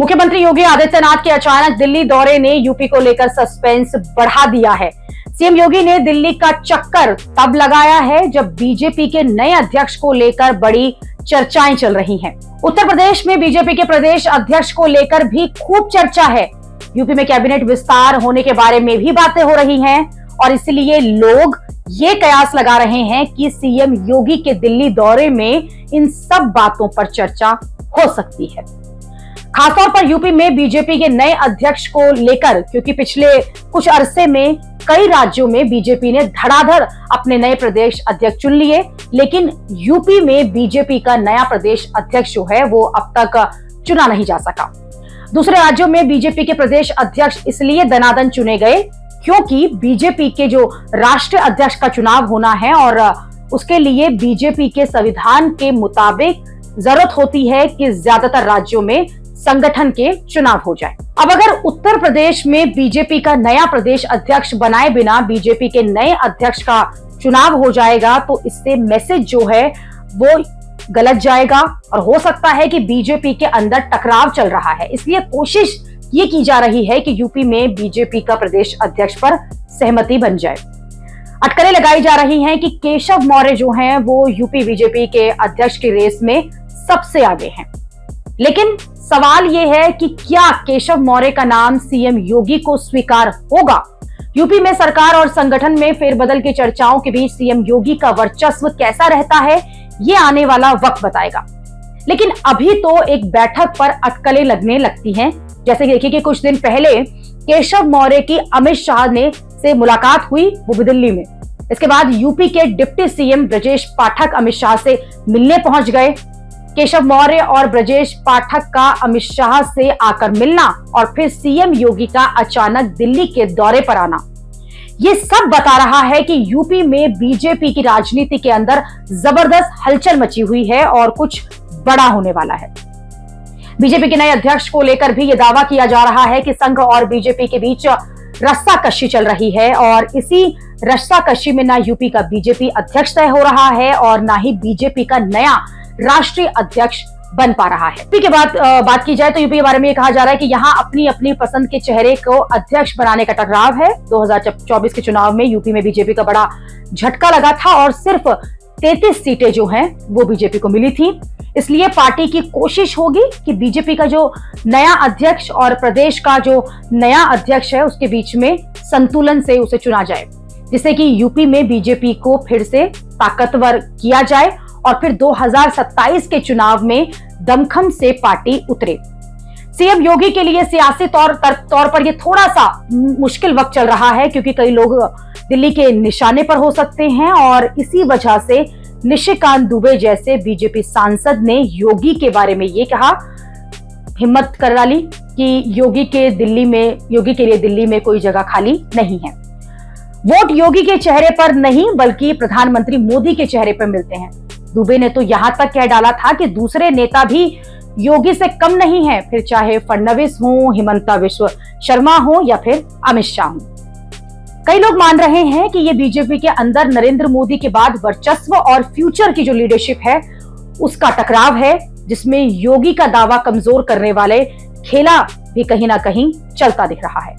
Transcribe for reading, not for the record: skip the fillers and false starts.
मुख्यमंत्री योगी आदित्यनाथ के अचानक दिल्ली दौरे ने यूपी को लेकर सस्पेंस बढ़ा दिया है। सीएम योगी ने दिल्ली का चक्कर तब लगाया है जब बीजेपी के नए अध्यक्ष को लेकर बड़ी चर्चाएं चल रही हैं। उत्तर प्रदेश में बीजेपी के प्रदेश अध्यक्ष को लेकर भी खूब चर्चा है। यूपी में कैबिनेट विस्तार होने के बारे में भी बातें हो रही हैं और इसलिए लोग ये कयास लगा रहे हैं कि सीएम योगी के दिल्ली दौरे में इन सब बातों पर चर्चा हो सकती है। खासतौर पर यूपी में बीजेपी के नए अध्यक्ष को लेकर, क्योंकि पिछले कुछ अरसे में कई राज्यों में बीजेपी ने धड़ाधड़ अपने नए प्रदेश अध्यक्ष चुन लिए, लेकिन यूपी में बीजेपी का नया प्रदेश अध्यक्ष जो है वो अब तक चुना नहीं जा सका। दूसरे राज्यों में बीजेपी के प्रदेश अध्यक्ष इसलिए दनादन चुने गए क्योंकि बीजेपी के जो राष्ट्रीय अध्यक्ष का चुनाव होना है और उसके लिए बीजेपी के संविधान के मुताबिक जरूरत होती है कि ज्यादातर राज्यों में संगठन के चुनाव हो जाए। अब अगर उत्तर प्रदेश में बीजेपी का नया प्रदेश अध्यक्ष बनाए बिना बीजेपी के नए अध्यक्ष का चुनाव हो जाएगा तो इससे मैसेज जो है वो गलत जाएगा और हो सकता है कि बीजेपी के अंदर टकराव चल रहा है। इसलिए कोशिश ये की जा रही है कि यूपी में बीजेपी का प्रदेश अध्यक्ष पर सहमति बन जाए। अटकलें लगाई जा रही हैं कि केशव मौर्य जो हैं वो यूपी बीजेपी के अध्यक्ष की रेस में सबसे आगे हैं। लेकिन सवाल ये है कि क्या केशव मौर्य का नाम सीएम योगी को स्वीकार होगा? यूपी में सरकार और संगठन में फेरबदल की चर्चाओं के बीच सीएम योगी का वर्चस्व कैसा रहता है, ये आने वाला वक्त बताएगा। लेकिन अभी तो एक बैठक पर अटकलें लगने लगती हैं। जैसे कि देखिए कि कुछ दिन पहले केशव मौर्य की अमित शाह से मुलाकात हुई, वो भी दिल्ली में। इसके बाद यूपी के डिप्टी सीएम ब्रजेश पाठक अमित शाह से मिलने पहुंच गए। केशव मौर्य और ब्रजेश पाठक का अमित शाह से आकर मिलना और फिर सीएम योगी का अचानक दिल्ली के दौरे पर आना, ये सब बता रहा है कि यूपी में बीजेपी की राजनीति के अंदर जबरदस्त हलचल मची हुई है और कुछ बड़ा होने वाला है। बीजेपी के नए अध्यक्ष को लेकर भी यह दावा किया जा रहा है कि संघ और बीजेपी के बीच रस्साकशी चल रही है और इसी रस्साकशी में ना यूपी का बीजेपी अध्यक्ष तय हो रहा है और ना ही बीजेपी का नया राष्ट्रीय अध्यक्ष बन पा रहा है। यूपी के बाद बात की जाए तो यूपी के बारे में ये कहा जा रहा है कि यहाँ अपनी अपनी पसंद के चेहरे को अध्यक्ष बनाने का टकराव है। 2024 के चुनाव में यूपी में बीजेपी का बड़ा झटका लगा था और सिर्फ 33 सीटें जो हैं वो बीजेपी को मिली थी। इसलिए पार्टी की कोशिश होगी कि बीजेपी का जो नया अध्यक्ष और प्रदेश का जो नया अध्यक्ष है उसके बीच में संतुलन से उसे चुना जाए, जिससे कि यूपी में बीजेपी को फिर से ताकतवर किया जाए और फिर 2027 के चुनाव में दमखम से पार्टी उतरे। सीएम योगी के लिए सियासी तौर पर यह थोड़ा सा मुश्किल वक्त चल रहा है क्योंकि कई लोग दिल्ली के निशाने पर हो सकते हैं और इसी वजह से निशिकांत दुबे जैसे बीजेपी सांसद ने योगी के बारे में ये कहा, हिम्मत कर डाली कि योगी के लिए दिल्ली में कोई जगह खाली नहीं है। वोट योगी के चेहरे पर नहीं बल्कि प्रधानमंत्री मोदी के चेहरे पर मिलते हैं। दुबे ने तो यहां तक कह डाला था कि दूसरे नेता भी योगी से कम नहीं है, फिर चाहे फडणवीस हो, हिमंता बिस्वा शर्मा हो या फिर अमित शाह हो। कई लोग मान रहे हैं कि ये बीजेपी के अंदर नरेंद्र मोदी के बाद वर्चस्व और फ्यूचर की जो लीडरशिप है उसका टकराव है, जिसमें योगी का दावा कमजोर करने वाले खेला भी कहीं ना कहीं चलता दिख रहा है।